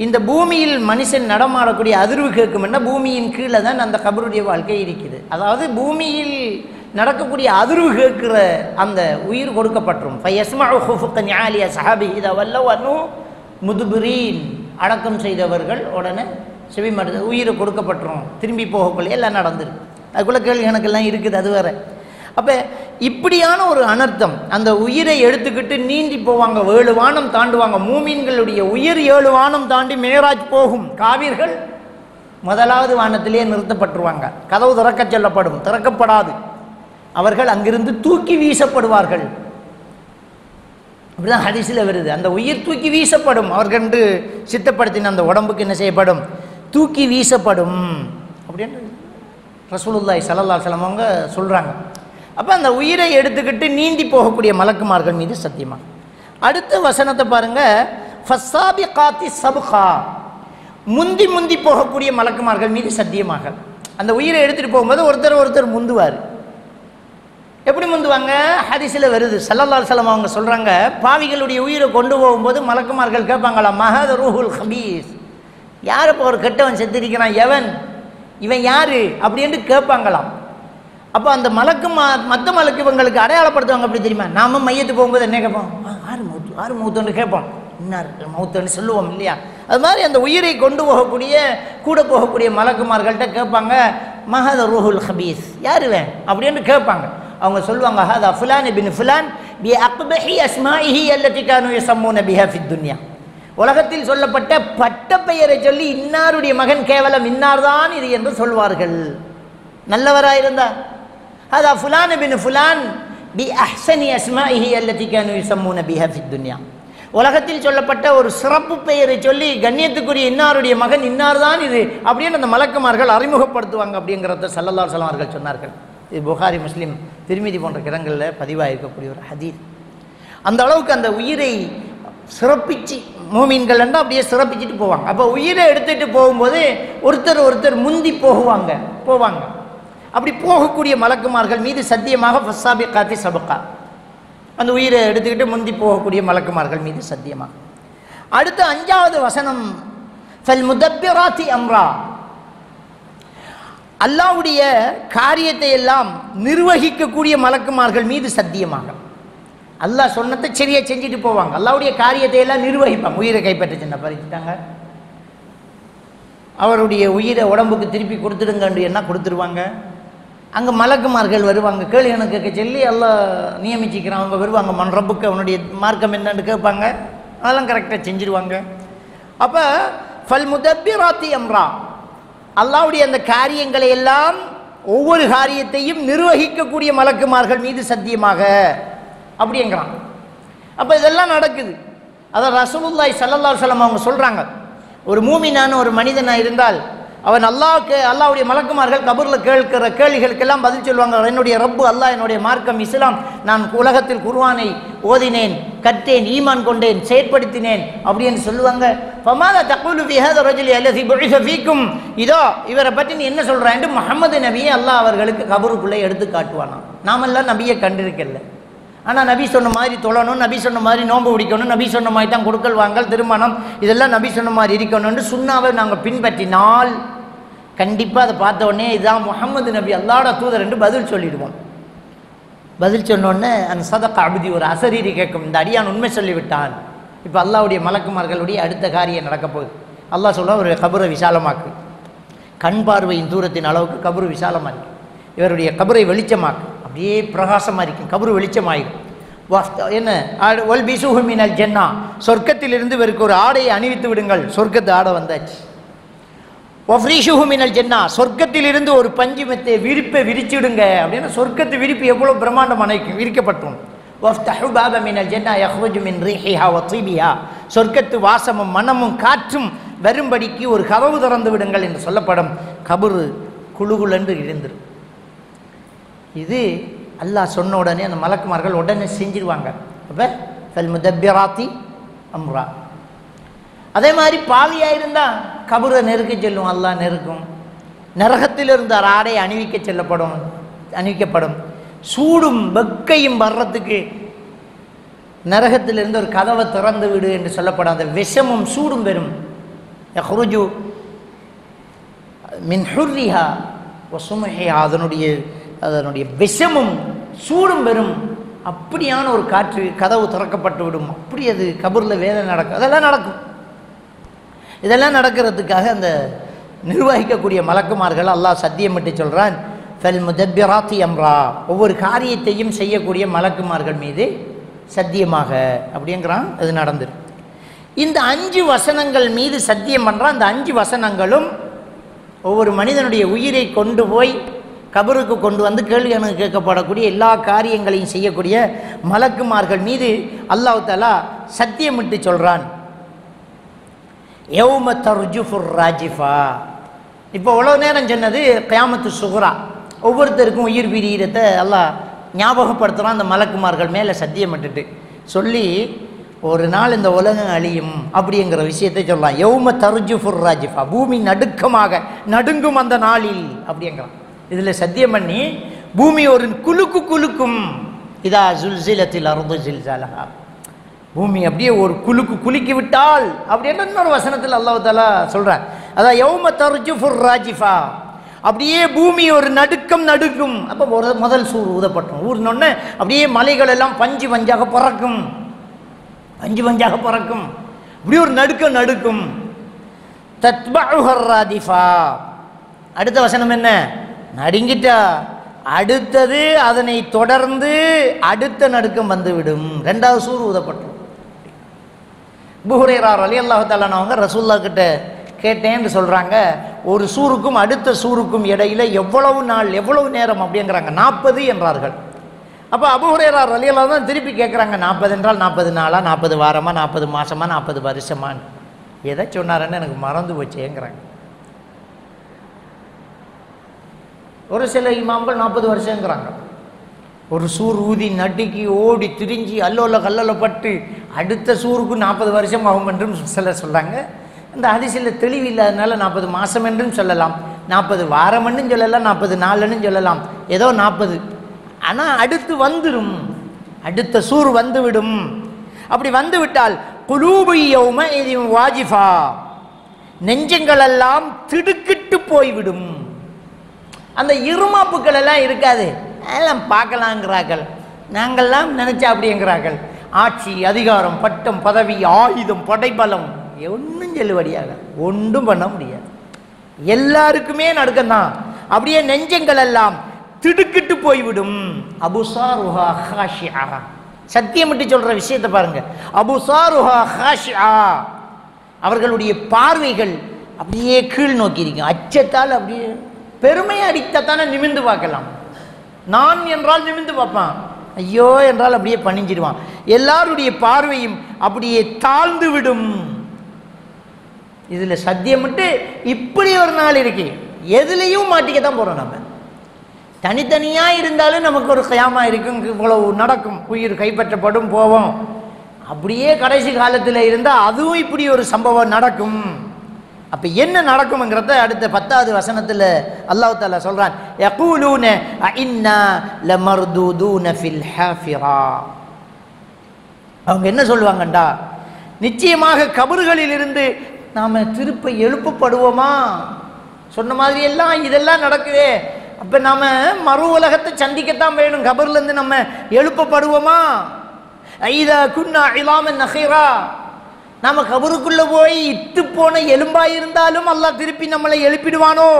இந்த பூமியில் மனுஷன் நடமாடக்கூடிய அதிர்வு கேட்கும் என்ன? பூமியின் கீழே தான் அந்த கபருடைய வாழ்க்கை இருக்குது. அதாவது பூமியில் நடக்கக்கூடிய அதிர்வு கேட்கிற அந்த உயிர் கொடுக்கப்பட்டுரும். ஃபயஸ்மஉ ஹுஃபுக நிஆலி அஸ்ஹாபிஹி இதா வல்லவ் அன்ஹு முதுபிரீன். அடக்கம் செய்தவர்கள் உடனே செவிமடுது, உயிரை கொடுக்கப்பட்டுரும். திரும்பி போகக்குள்ளே எல்லாம் நடந்துருக்கு. அதுக்குள்ள கேள்வி எனக்கெல்லாம் இருக்குது, அது வேற. அப்போ இப்படியான ஒரு அனர்த்தம், அந்த உயிரை எடுத்துக்கிட்டு நீந்தி போவாங்க, 7 வானம் தாண்டுவாங்க. மூமின்களுடைய உயிர் 7 வானம் தாண்டி மேராஜ் போகும். காவிர்கள் முதலாவது வானத்திலே நிறுத்தப்பட்டுருவாங்க. கதவு திறக்க சொல்லப்படும், திறக்கப்படாது. அவர்கள் அங்கிருந்து தூக்கி வீசப்படுவார்கள். அப்படிதான் ஹதீஸில் வருது. அந்த உயிர் தூக்கி வீசப்படும். அவர்கள் சித்தப்படுத்தின அந்த உடம்புக்கு என்ன செய்யப்படும்? தூக்கி வீசப்படும் அப்படின்னு ரசூலுல்லாஹி ஸல்லல்லாஹு அலைஹி வஸல்லம் அவங்க சொல்கிறாங்க. அப்போ அந்த உயிரை எடுத்துக்கிட்டு நீந்தி போகக்கூடிய மலக்குமார்கள் மீது சத்தியமா. அடுத்த வசனத்தை பாருங்க, ஃபஸ்ஸாபிகாத்தி சப்கா, முந்தி முந்தி போகக்கூடிய மலக்குமார்கள் மீது சத்தியமாக. அந்த உயிரை எடுத்துகிட்டு போகும்போது ஒருத்தர் முந்துவார். எப்படி முந்துவாங்க? ஹதீஸில் வருது. ஸல்லல்லாஹு அலைஹி வஸல்லம் அவங்க சொல்கிறாங்க, பாவிகளுடைய உயிரை கொண்டு போகும்போது மலக்குமார்கள் கேட்பாங்களா, மஹத ரூஹுல் ஹபீஸ், யார் இப்போ ஒரு கெட்டவன் செத்திருக்கிறான், எவன் இவன் யார் அப்படின்னு கேட்பாங்களாம். அப்போ அந்த மற்ற மலக்கு இவங்களுக்கு அடையாளப்படுத்துவாங்க. அப்படி தெரியுமா? நாம மையத்து போகும்போது என்ன கேட்போம்? ஆறு மௌத்துன்னு கேட்போம், இன்னார் மௌத்துன்னு சொல்லுவோம் இல்லையா? அது மாதிரி அந்த உயிரை கொண்டு போகக்கூடிய கூட போகக்கூடிய மலக்குமார்கள்ட்ட கேட்பாங்க, மஹத ரூஹுல் ஹபீஸ், யாருவேன் அப்படின்னு கேட்பாங்க. அவங்க சொல்லுவாங்க, ஹதா ஃபுலான் இப்னு ஃபுலான் பி அக்பஹி அஸ்மாஇஹி அல்லதி கானூ யஸம்மூன பிஹா ஃபித் துன்யா. உலகத்தில் சொல்லப்பட்ட பட்ட பெயரை சொல்லி இன்னாருடைய மகன் கேவலம் இன்னார்தான் இது என்று சொல்வார்கள். நல்லவராயிருந்தா ஹதா ஃபுலான் இப்னு ஃபுலான் பி அஹ்ஸனி அஸ்மாஇஹி அல்லதி கானூ யஸம்மூன பிஹா ஃபித் துன்யா. உலகத்தில் சொல்லப்பட்ட ஒரு சிறப்பு பெயரை சொல்லி கண்ணியத்துக்குரிய இன்னாருடைய மகன் இன்னார்தான் இது அப்படின்னு அந்த மலக்குமார்கள் அறிமுகப்படுத்துவாங்க அப்படிங்கிறத ஸல்லல்லாஹு அலைஹி வஸல்லம் அவர்கள் சொன்னார்கள். இது புகாரி, முஸ்லிம், திர்மிதி போன்ற கிடங்களில் பதிவாக இருக்கக்கூடிய ஒரு ஹதீஸ். அந்த அளவுக்கு அந்த உயிரை சிறப்பிச்சு மூமின்கள் என்றால் அப்படியே சிறப்பிச்சுட்டு போவாங்க. அப்போ உயிரை எடுத்துகிட்டு போகும்போது ஒருத்தர் முந்தி போவாங்க. அப்படி போகக்கூடிய மலக்குமார்கள் மீது சத்தியமாக ஃபஸ்ஸாபிகாத்தி சபகா, அந்த உயிரை எடுத்துக்கிட்டு முந்தி போகக்கூடிய மலக்குமார்கள் மீது சத்தியமாக. அடுத்து 5வது வசனம், ஃபல் முதப்பிராத்தி அம்ரா, அல்லாஹ்வுடைய காரியத்தை எல்லாம் நிர்வகிக்கக்கூடிய மலக்குமார்கள் மீது சத்தியமாக. அல்லாஹ் சொன்னதை சரியாக செஞ்சுட்டு போவாங்க. அல்லாஹ்வுடைய காரியத்தை எல்லாம் நிர்வகிப்பாங்க. உயிரை கைப்பற்ற சின்ன பறிச்சுட்டாங்க, அவருடைய உயிரை உடம்புக்கு திருப்பி கொடுத்துடுங்க என்ன கொடுத்துருவாங்க. அங்கே மலக்குமார்கள் வருவாங்க, கேள்வி எனக்கு கேட்க சொல்லி அல்லாஹ் நியமிச்சிக்கிறான். அவங்க வருவாங்க, மன் ரப்புக்கு, அவனுடைய மார்க்கம் என்னன்னு கேட்பாங்க. அதெல்லாம் கரெக்டாக செஞ்சிருவாங்க. அப்போ ஃபல் முதப்பிராத்தி அம்ரா, அல்லாஹ்வுடைய அந்த காரியங்களை எல்லாம் ஒவ்வொரு காரியத்தையும் நிர்வகிக்கக்கூடிய மலக்குமார்கள் மீது சத்தியமாக அப்படிங்கிறான். அப்போ இதெல்லாம் நடக்குது. அதான் ரசூலுல்லாஹி ஸல்லல்லாஹு அலைஹி வஸல்லம் அவங்க சொல்கிறாங்க, ஒரு மூமினான ஒரு மனிதனாக இருந்தால் அவன் அல்லாஹ்வுடைய மலக்குமார்கள் கபூரில் கேட்கிற கேள்விகளுக்கெல்லாம் பதில் சொல்லுவாங்க. என்னுடைய ரப்பு அல்லாஹ், என்னுடைய மார்க்கம் இஸ்லாம், நான் உலகத்தில் குர்ஆனை ஓதினேன், கற்றேன், ஈமான் கொண்டேன், செயற்படுத்தினேன் அப்படின்னு சொல்லுவாங்க. ஃபமாதா தக்கூலு ஃபீ ஹாதா ரஜுலி அல்லஸீ புஇஸ ஃபீக்கும், இதோ இவரை பற்றி நீ என்ன சொல்கிறான் என்று முஹம்மது நபியை அல்லாஹ் அவர்களுக்கு கபருக்குள்ளே எடுத்து காட்டுவானா. நாமெல்லாம் நபியை கண்டிருக்கல, ஆனால் நபி சொன்ன மாதிரி தொழணும், நபி சொன்ன மாதிரி நோன்பு பிடிக்கணும், நபி சொன்ன மாதிரி தான் கொடுக்கல் வாங்கல், திருமணம், இதெல்லாம் நபி சொன்ன மாதிரி இருக்கணும்னு சுன்னாவை நாங்கள் பின்பற்றினால் கண்டிப்பாக அதை பார்த்த உடனே இதுதான் முஹம்மது நபி அல்லாஹ்வுடைய தூதர் என்று பதில் சொல்லிடுவோம். பதில் சொன்னோடனே அந்த சதக அபுதி ஒரு அசரீரி கேட்கும், இந்த அடியான் உண்மை சொல்லிவிட்டான். இப்போ அல்லாஹ்வுடைய மலக்குமார்களுடைய அடுத்த காரியம் நடக்க போகுது. அல்லாஹ் சொல்ல, ஒரு கபரை விசாலமாக்கு, கண் பார்வையின் தூரத்தின் அளவுக்கு கபரு விசாலமாக இருக்கு, இவருடைய கபரை வெளிச்சமாக்கு, அப்படியே பிரகாசமாக இருக்கும், கபரு வெளிச்சமாயிடும். என்ன ஒல் பிசுஹு மினல் ஜன்னா, சொர்க்கத்திலிருந்து இவருக்கு ஒரு ஆடையை அணிவித்து விடுங்கள், சொர்க்கத்து ஆடை வந்தாச்சு. ஒஃப்ரீஷுஹு மினல் ஜன்னா, சொர்க்கத்திலிருந்து ஒரு பஞ்சு மெத்தை விரிப்பை விரிச்சிடுங்க அப்படின்னா சொர்க்கத்து விரிப்பு எவ்வளோ பிரம்மாண்டமான விரிக்கப்பட்டோம். வஃப்தஹு பாப மினல் ஜன்னா யஹ்ருஜு மின் ரீஹிஹா வ தீபிஹா, சொர்க்கத்து வாசமும் மனமும் காற்றும் வரும்படிக்கு ஒரு கதவு திறந்து விடுங்கள் என்று சொல்லப்படும். கபரு குழுகுலென்று இருந்துரும். இது அல்லாஹ் சொன்ன உடனே அந்த மலக்குமார்கள் உடனே செஞ்சிருவாங்க. அப்போ ஃபல் முதப்பிராத்தி அம்ரா. அதே மாதிரி பாவியாக இருந்தால் கபரை நெருக்க செல்லும், அல்லாஹ் நெருக்கும். நரகத்திலிருந்து ஆடை அணிவிக்கப்படும். சூடும் வெக்கையும் வர்றதுக்கு நரகத்திலிருந்து ஒரு கதவை திறந்து விடு என்று சொல்லப்படும். அந்த விஷமும் சூடும் பெறும். யஹ்ருஜு மின் ஹுர்ரிஹா வ சும்ஹிஹா, அதனுடைய விஷமும் சூடும் பெறும். அப்படியான ஒரு காற்று, கதவு திறக்கப்பட்டு விடும். அப்படி அது கபூரில் வேதனை நடக்கும். அதெல்லாம் நடக்கும். இதெல்லாம் நடக்கிறதுக்காக அந்த நிர்வகிக்கக்கூடிய மலக்குமார்கள் அல்லாஹ் சத்தியமிட்டு சொல்கிறான், ஃபல் முதப்பிராத்தி அம்ரா, ஒவ்வொரு காரியத்தையும் செய்யக்கூடிய மலக்குமார்கள் மீது சத்தியமாக அப்படிங்கிறான். அது நடந்துடும். இந்த 5 வசனங்கள் மீது சத்தியம் பண்ணுறான். அந்த 5 வசனங்களும் ஒவ்வொரு மனிதனுடைய உயிரை கொண்டு போய் கபருக்கு கொண்டு வந்து கேள்வி கணக்கு கேட்கப்படக்கூடிய எல்லா காரியங்களையும் செய்யக்கூடிய மலக்குமார்கள் மீது அல்லாஹ் தஆலா சத்தியமிட்டு சொல்கிறான். யௌம தர்ஜுஃபுர் ராஜிஃபா. இப்போ இவ்வளோ நேரம் சொன்னது கியாமத்து சுகுரா, ஒவ்வொருத்தருக்கும் உயிர் பிரியறதை அல்லாஹ் ஞாபகப்படுத்துகிறான். அந்த மலக்குமார்கள் மேலே சத்தியமிட்டுட்டு சொல்லி, ஒரு நாள் இந்த உலகம் அழியும் அப்படிங்கிற விஷயத்தை சொல்லலாம். யௌம தர்ஜுஃபுர் ராஜிஃபா, பூமி நடுங்கும் அந்த நாளில் அப்படிங்கிறான். இதில் சத்தியம் பண்ணி பூமி ஒரு குலுக்கும். இதா ஜுல்சிலத்தில் அர்து ஜில்சாலஹா, பூமி அப்படியே ஒரு குலுக்கி விட்டால் அப்படின்ற இன்னொரு வசனத்தில் அல்லாஹ் தஆலா சொல்கிறான். அதான் யௌம தர்ஜுஃபுர் ராஜிஃபா, அப்படியே பூமி ஒரு நடுக்கும். அப்போ முதல் சூர் ஊதப்பட்டோம். ஊர்னொன்னே அப்படியே மலைகள் எல்லாம் பஞ்சு பஞ்சாக பறக்கும். அப்படியே ஒரு நடுக்கும். தத்பஉஹர் ராதிஃபா, அடுத்த வசனம் என்ன? நடுங்கிட்டா அடுத்தது அதனை தொடர்ந்து அடுத்த நடுக்கம் வந்துவிடும். 2வது சூர் ஊதப்பட்டோம். அபூ ஹுரைரா ரலியல்லாஹு தஆலா அவங்க ரசூலுல்லாஹ் கிட்ட கேட்டேன்னு சொல்கிறாங்க, ஒரு சூருக்கும் அடுத்த சூருக்கும் இடையில எவ்வளவு நேரம் அப்படிங்கிறாங்க. 40 என்றார்கள். அப்போ அபூ ஹுரைரா ரலியல்லாஹு தான் திருப்பி கேட்குறாங்க, 40 என்றால் 40 நாளா, 40 வாரமா, 40 மாசமா, 40 வருஷமான்னு எதை சொன்னாருன்னு எனக்கு மறந்து போச்சேங்கிறாங்க. ஒரு சில இமாம்கள் 40 வருஷங்கிறாங்க. ஒரு சூர் ஊதி நடுக்கி ஓடி திரிஞ்சு அல்லோல கல்லோல பட்டு அடுத்த சூருக்கு 40 வருஷம் ஆகும் என்றும் சிலர் சொல்கிறாங்க. இந்த ஹதீஸில் தெளிவு இல்லாதனால 40 மாதம் என்றும் சொல்லலாம், 40 வாரம் என்றும் சொல்லலாம், 40 நாள்னு சொல்லலாம், ஏதோ 40. ஆனால் அடுத்து வந்துடும், அடுத்த சூர் வந்துவிடும். அப்படி வந்துவிட்டால் குலூபு யௌமஇதின் வாஜிஃபா, நெஞ்சங்களெல்லாம் திடுக்கிட்டு போய்விடும். அந்த இருமாப்புக்கள் எல்லாம் இருக்காது, எல்லாம் பார்க்கலாங்கிறார்கள், நாங்கள்லாம் நினச்சா அப்படிங்கிறார்கள். ஆட்சி, அதிகாரம், பட்டம், பதவி, ஆயுதம், படைபலம் ஒன்றும் செல்லுபடியாக ஒன்றும் பண்ண முடியாது. எல்லாருக்குமே நடுக்கம்தான். அப்படியே நெஞ்சங்கள் எல்லாம் திடுக்கிட்டு போய்விடும். அபுசாருஹா ஹாஷிஆ, சத்தியமிட்டு சொல்ற விஷயத்தை பாருங்க. அபுசாருஹா ஹாஷிஆ, அவர்களுடைய பார்வைகள் அப்படியே கீழ் நோக்கி இருக்கும். அச்சத்தால் அப்படியே பெருமையை அடித்தானே நிமிர்ந்து பார்க்கலாம். நான் என்றால் நிமிர்ந்து பார்ப்பான், ஐயோ என்றால் அப்படியே பணிஞ்சிடுவான். எல்லாருடைய பார்வையும் அப்படியே தாழ்ந்து விடும். இதுல சத்தியமிட்டு இப்படி ஒரு நாள் இருக்கு, எதுலையும் மாட்டிக்கத்தான் போறோம். நம்ம தனித்தனியா இருந்தாலும் நமக்கு ஒரு கயாமா இருக்கும், இவ்வளவு நடக்கும், உயிர் கைப்பற்றப்படும், போவோம். அப்படியே கடைசி காலத்தில் இருந்தால் அதுவும் இப்படி ஒரு சம்பவம் நடக்கும். அப்ப என்ன நடக்கும்ங்கிறத அடுத்த 10வது வசனத்தில் அல்லாஹ் தஆலா சொல்றான். யகூலூன அஇன்னா லமர்தூதுன ஃபில் ஹாஃபிரா, அவங்க என்ன சொல்லுவாங்கண்டா, நிச்சயமாக கபறுகளில் இருந்து நாம திருப்ப எழுப்பப்படுவோமா? சொன்ன மாதிரி எல்லாம் இதெல்லாம் நடக்குதே, அப்ப நாம மறு உலகத்தை சந்திக்கத்தான் வேணும், கபர்ல இருந்து நம்ம எழுப்பப்படுவோமா? ஐதா குன்னா இலாமன் நஹீரா, நாம கபருக்குள்ள போய் இட்டு போன எலும்பா இருந்தாலும் அல்லாஹ் திருப்பி நம்மளை எழுப்பிடுவானோ?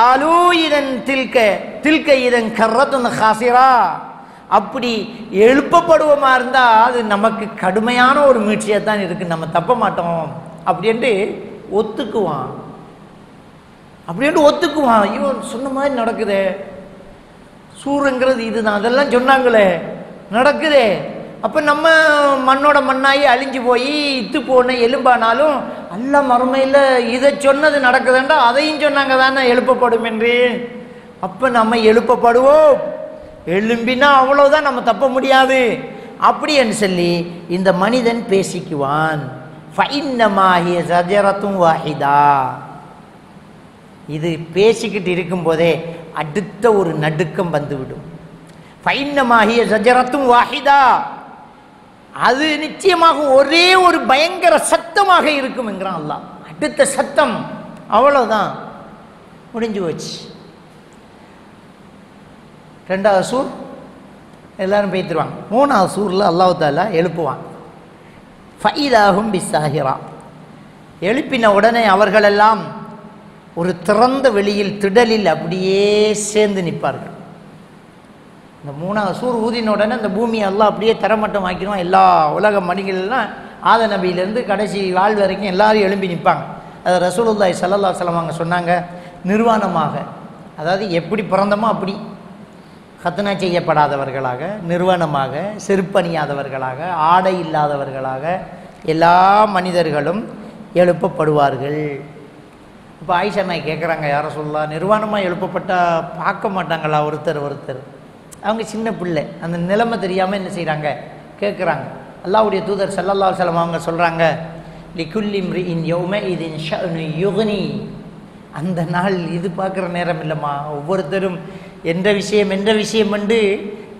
ஆலூ இதன் தில்க இதன் கர்ரத்துன் ஹாசிரா, அப்படி எழுப்பப்படுவோமா இருந்தா அது நமக்கு கடுமையான ஒரு மீட்சியாக தான் இருக்கு, நம்ம தப்ப மாட்டோம் அப்படின்ட்டு ஒத்துக்குவான். அப்படின்ட்டு ஒத்துக்குவான். ஐயோ சொன்ன மாதிரி நடக்குதே, சூருங்கிறது இதுதான், அதெல்லாம் சொன்னாங்களே நடக்குதே, அப்போ நம்ம மண்ணோட மண்ணாகி அழிஞ்சு போய் இத்து போன எலும்பானாலும் அல்லாஹ் மறுமையில் இதை சொன்னது நடக்குதுண்டா அதையும் சொன்னாங்க தானே எழுப்பப்படும் என்று. அப்போ நம்ம எழுப்பப்படுவோம், எழும்பினா அவ்வளோதான், நம்ம தப்ப முடியாது அப்படி என்று சொல்லி இந்த மனிதன் பேசிக்குவான். ஃபைன்னமாஹிய ஸஜரத்துன் வாஹிதா, இது பேசிக்கிட்டு இருக்கும்போதே அடுத்த ஒரு நடுக்கம் வந்துவிடும். ஃபைன்னமாஹிய ஸஜரத்துன் வாஹிதா, அது நிச்சயமாக ஒரே ஒரு பயங்கர சத்தமாக இருக்கும் என்கிறான் அல்லாஹ். அடுத்த சத்தம், அவ்வளோதான், முடிஞ்சு போச்சு. 2வது சூர் எல்லாரும் பேய்த்துருவாங்க. 3வது சூரில் அல்லாஹ் தஆலா எழுப்புவான். ஃபைதாஹும் பிஸ்ஸாஹிரா, எழுப்பின உடனே அவர்களெல்லாம் ஒரு திறந்த வெளியில் திடலில் அப்படியே சேர்ந்து நிற்பார்கள். இந்த 3வது சூர் ஊதின உடனே அந்த பூமியை எல்லாம் அப்படியே தரமட்டம் ஆக்கிடுவான். எல்லா உலக மணிகள்லாம் ஆத நபியிலேருந்து கடைசி வாழ் வரைக்கும் எல்லாரும் எழும்பி நிற்பாங்க. அது ரசூலுல்லாஹி ஸல்லல்லாஹு அலைஹி வஸல்லம் அவங்க சொன்னாங்க, நிர்வாணமாக, அதாவது எப்படி பிறந்தமோ அப்படி கத்னா செய்யப்படாதவர்களாக, நிர்வாணமாக, செருப்பணியாதவர்களாக, ஆடை இல்லாதவர்களாக எல்லா மனிதர்களும் எழுப்பப்படுவார்கள். இப்போ ஆயிஷா நாய் கேட்குறாங்க, யாரை சொல்லலாம், நிர்வாணமாக எழுப்பப்பட்டால் பார்க்க மாட்டாங்களா ஒருத்தர்? அவங்க சின்ன பிள்ளை, அந்த நிலைமை தெரியாமல் என்ன செய்கிறாங்க, கேட்குறாங்க. அல்லாஹ்வுடைய தூதர் ஸல்லல்லாஹு அலைஹி வஸல்லம் அவங்க சொல்கிறாங்க, லிகுல்லி இம்ரிஇன் யௌமஇதின் ஷஅனு யுக்னி, அந்த நாள் இது பார்க்குற நேரம் இல்லைம்மா, ஒவ்வொருத்தரும் எந்த விஷயம் என்று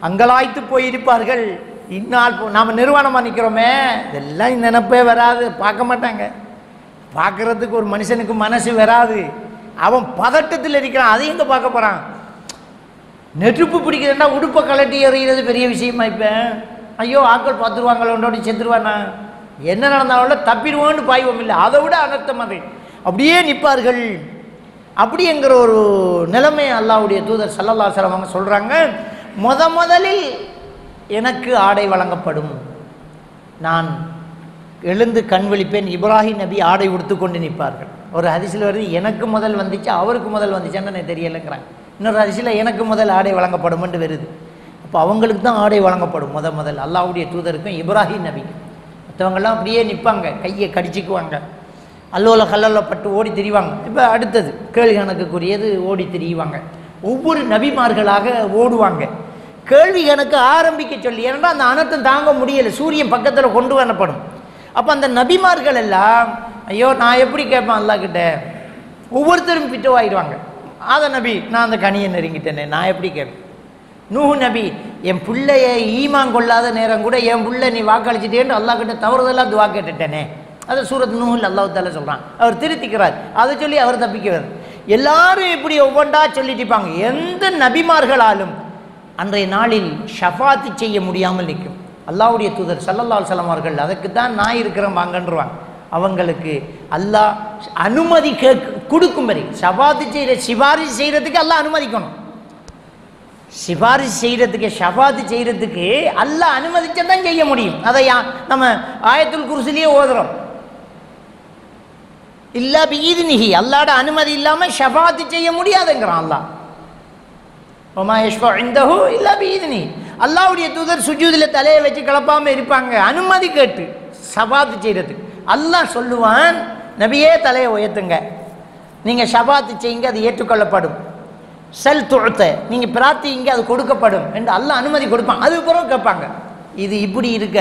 அங்கலாய்த்து போயிருப்பார்கள். இந்நாள் நாம் நிர்வாணமாக நிற்கிறோமே, இதெல்லாம் நினைப்பே வராது, பார்க்க மாட்டாங்க. பார்க்குறதுக்கு ஒரு மனுஷனுக்கு மனசு வராது, அவன் பதட்டத்தில் இருக்கிறான், அதை எங்கே பார்க்க போகிறான்? நெருப்பு பிடிக்கிறதுனா உடுப்பை கலட்டி எறிகிறது பெரிய விஷயமா? இப்போ ஐயோ ஆட்கள் பார்த்துருவாங்களோட செத்துருவானா, என்ன நடந்தாலும் தப்பிடுவோன்னு பாய்வோம் இல்லை, அதை விட அனர்த்தம் அது. அப்படியே நிற்பார்கள். அப்படிங்கிற ஒரு நிலைமை அல்லாஹ்வுடைய தூதர் ஸல்லல்லாஹு அலைஹி வஸல்லம் அவங்க சொல்கிறாங்க. முதலில் எனக்கு ஆடை வழங்கப்படும், நான் எழுந்து கண் விழிப்பேன். இப்ராஹிம் நபி ஆடை உடுத்து கொண்டு நிற்பார்கள். ஒரு ஹதீஸில் வருது எனக்கு முதல் வந்துச்சு, அவருக்கு முதல் வந்துச்சான்னு எனக்கு தெரியலைங்கிறாங்க. இன்னொரு ஹதீஸில் எனக்கு முதல் ஆடை வழங்கப்படும் என்று வருது. அப்போ அவங்களுக்கு தான் ஆடை வழங்கப்படும் முதல் அல்லாஹ்வுடைய தூதருக்கும் இப்ராஹிம் நபிக்கும். மற்றவங்கெல்லாம் அப்படியே நிற்பாங்க, கையை கடிச்சிக்குவாங்க, அல்லோல கல்லோல பட்டு ஓடி திரிவாங்க. இப்போ அடுத்தது கேள்வி கணக்குக்குரியது ஓடி திரிவாங்க. ஒவ்வொரு நபிமார்களாக ஓடுவாங்க, கேள்வி கணக்கு ஆரம்பிக்க சொல்லி. ஏன்னா அந்த அனர்த்தம் தாங்க முடியலை, சூரியன் பக்கத்தில் கொண்டு வரப்படும். அப்போ அந்த நபிமார்கள் எல்லாம் ஐயோ நான் எப்படி கேட்பேன் அல்லாஹ் கிட்ட, ஒவ்வொருத்தரும் பிட்டவாயிடுவாங்க. ஆத நபி நான் அந்த கனியை நெருங்கிட்டேனே, நான் எப்படி கேட்பேன். நூஹ் நபி என் பிள்ளைய ஈமான் கொள்ளாத நேரம் கூட என் பிள்ளை நீ வாக்களிச்சிட்டேன்னு அல்லாஹ் கிட்ட தவறுதெல்லாம் துவா கேட்டுட்டேனே. அதை சூரத் நூஹில் அல்லாஹ் தாலா சொல்கிறான். அவர் திருத்திக்கிறார், அதை சொல்லி அவர் தப்பிக்கிறார். எல்லாரும் இப்படி ஒவ்வொன்றா சொல்லிட்டு இருப்பாங்க. எந்த நபிமார்களாலும் அன்றைய நாளில் ஷஃபாத்து செய்ய முடியாமல் நிற்கும். அல்லாஹ்வுடைய தூதர் ஸல்லல்லாஹு அலைஹி வஸல்லம் அவர்கள் அதுக்கு தான் நான் இருக்கிறேன் வாங்கன்றுவாங்க. அவங்களுக்கு அல்லாஹ் அனுமதி கொடுக்கும் வரை ஷஃபாத்து செய்கிற சிபாரிசு செய்கிறதுக்கு அல்லாஹ் அனுமதிக்கணும். சிபாரிசு செய்கிறதுக்கு ஷஃபாத்து செய்கிறதுக்கு அல்லாஹ் அனுமதிச்சா தான் செய்ய முடியும். அதை நம்ம ஆயத்துல் குர்சிலேயே ஓதுறோம். இல்லா பிஇذنஹி, அல்லாஹ்ட அனுமதி இல்லாமல் ஷஃபாத்து செய்ய முடியாதுங்கிறான் அல்லாஹ். வமா யஷ்ஃபஉ இன்தஹு இல்லா பிஇذنஹி. அல்லாஹ்வுடைய தூதர் சுஜூதில் தலையை வச்சு கலப்பாமல் இருப்பாங்க, அனுமதி கேட்டு ஷஃபாத்து செய்கிறதுக்கு. அல்லாஹ் சொல்லுவான், நபியே தலையை உயர்த்துங்க, நீங்கள் ஷஃபாத்து செய்யுங்க, அது ஏற்றுக்கொள்ளப்படும். செல் துழ்த்த, நீங்கள் பிரார்த்திங்க, அது கொடுக்கப்படும் என்று அல்லாஹ் அனுமதி கொடுப்பான். அது பிறகு கேட்பாங்க. இது இப்படி இருக்க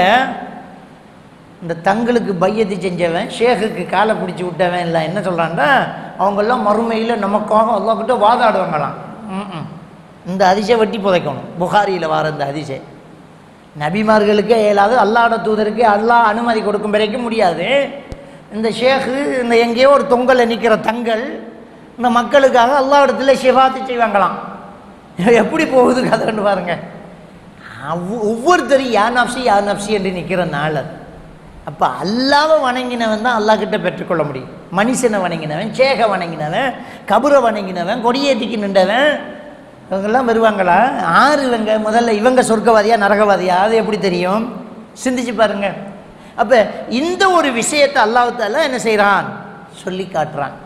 இந்த தங்களுக்கு பையத்து செஞ்சவன், ஷேகுக்கு காலை பிடிச்சி விட்டவன் இல்லை என்ன சொல்கிறான்டா, அவங்கெல்லாம் மறுமையில் நமக்காக அல்லாஹ்கிட்ட வாதாடுவாங்களாம். இந்த அதிசை வெட்டி புதைக்கணும். புகாரியில் வர இந்த அதிசை நபிமார்களுக்கே இயலாது, அல்லாஹ்வோட தூதருக்கு அல்லாஹ் அனுமதி கொடுக்கும் வரைக்கும் முடியாது. இந்த ஷேகு இந்த எங்கேயோ ஒரு தொங்கலில் நிற்கிற தங்கள் இந்த மக்களுக்காக அல்லாஹ்விடத்துல ஷிஃபாத்து செய்வாங்களாம். எப்படி போகுது கதைன்னு பாருங்க. ஒவ்வொருத்தரும் யா நப்சி என்று நிற்கிற நாள் அது. அப்போ அல்லாவை வணங்கினவன் தான் அல்லாஹ் கிட்ட பெற்றுக்கொள்ள முடியும். மனுஷனை வணங்கினவன், சேக வணங்கினவன், கபரை வணங்கினவன், கொடியேற்றிக்கு நின்றவன், இவங்கெல்லாம் வருவாங்களா? ஆறு இவங்க முதல்ல இவங்க சொர்க்கவாதியா நரகவாதியா அது எப்படி தெரியும்? சிந்திச்சு பாருங்க. அப்போ இந்த ஒரு விஷயத்தை அல்லாஹ் தஆலா என்ன செய்கிறான் சொல்லி காட்டுறான்.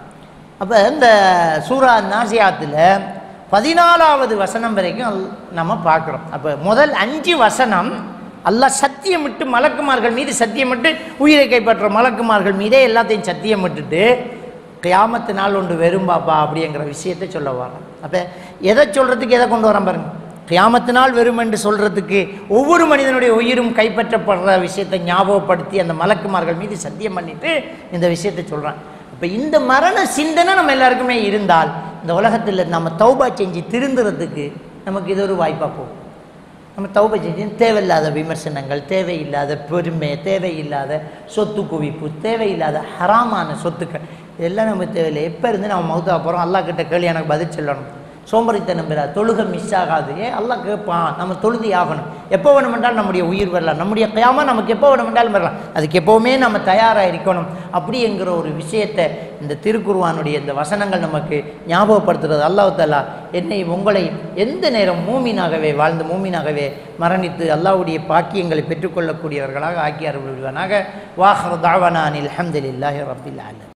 அப்போ இந்த சூரா நாசியாத்தில் 14வது வசனம் வரைக்கும் நம்ம பார்க்குறோம். அப்போ முதல் 5 வசனம் அல்லாஹ் சத்தியமிட்டு மலக்குமார்கள் மீது சத்தியமிட்டு உயிரை கைப்பற்ற மலக்குமார்கள் மீதே எல்லாத்தையும் சத்தியமிட்டுட்டு கியாமத்து நாள் ஒன்று வெறும் பாப்பா அப்படிங்கிற விஷயத்தை சொல்ல வரோம். அப்போ எதை சொல்கிறதுக்கு எதை கொண்டு வரோம் பாருங்க. கியாமத்து நாள் வெறும் என்று சொல்கிறதுக்கு ஒவ்வொரு மனிதனுடைய உயிரும் கைப்பற்றப்படுற விஷயத்தை ஞாபகப்படுத்தி அந்த மலக்குமார்கள் மீது சத்தியம் பண்ணிட்டு இந்த விஷயத்தை சொல்கிறான். இப்போ இந்த மரண சிந்தனை நம்ம எல்லாருக்குமே இருந்தால் இந்த உலகத்தில் நம்ம தௌபா செஞ்சு திருந்துறதுக்கு நமக்கு இது ஒரு வாய்ப்பாக போகும். நம்ம தௌபா செஞ்சு தேவையில்லாத விமர்சனங்கள், தேவையில்லாத பெருமை, தேவையில்லாத சொத்து குவிப்பு, தேவையில்லாத ஹராமான சொத்துக்கள் இதெல்லாம் நமக்கு தேவையில்லை. எப்போ இருந்து நம்ம மௌத்தா போகிறோம், அல்லாஹ் கிட்ட கேள்வி எனக்கு பதில் சொல்லணும். சோம்பரித்தனம் பெறா, தொழுகை மிஸ் ஆகாது. அல்லாஹ் கேட்பான், நம்ம தொழுதி ஆகணும். எப்போ வேணுமென்றால் நம்முடைய உயிர் வரலாம், நம்முடைய கியாமா நமக்கு எப்போ வேணுமென்றாலும் வரலாம். அதுக்கு எப்போவுமே நம்ம தயாராக இருக்கணும். அப்படிங்கிற ஒரு விஷயத்தை இந்த திருக்குர்ஆனுடைய இந்த வசனங்கள் நமக்கு ஞாபகப்படுத்துறது. அல்லாஹ் தஆலா என்னை உங்களை எந்த நேரம் மூமினாகவே வாழ்ந்து மூமினாகவே மரணித்து அல்லாஹ்வுடைய பாக்கியங்களை பெற்றுக்கொள்ளக்கூடியவர்களாக ஆக்கி அருள்வானாக. வாஹிரு தஅவானா அனில் ஹம்துலில்லாஹி ரப்பில் ஆலமீன்.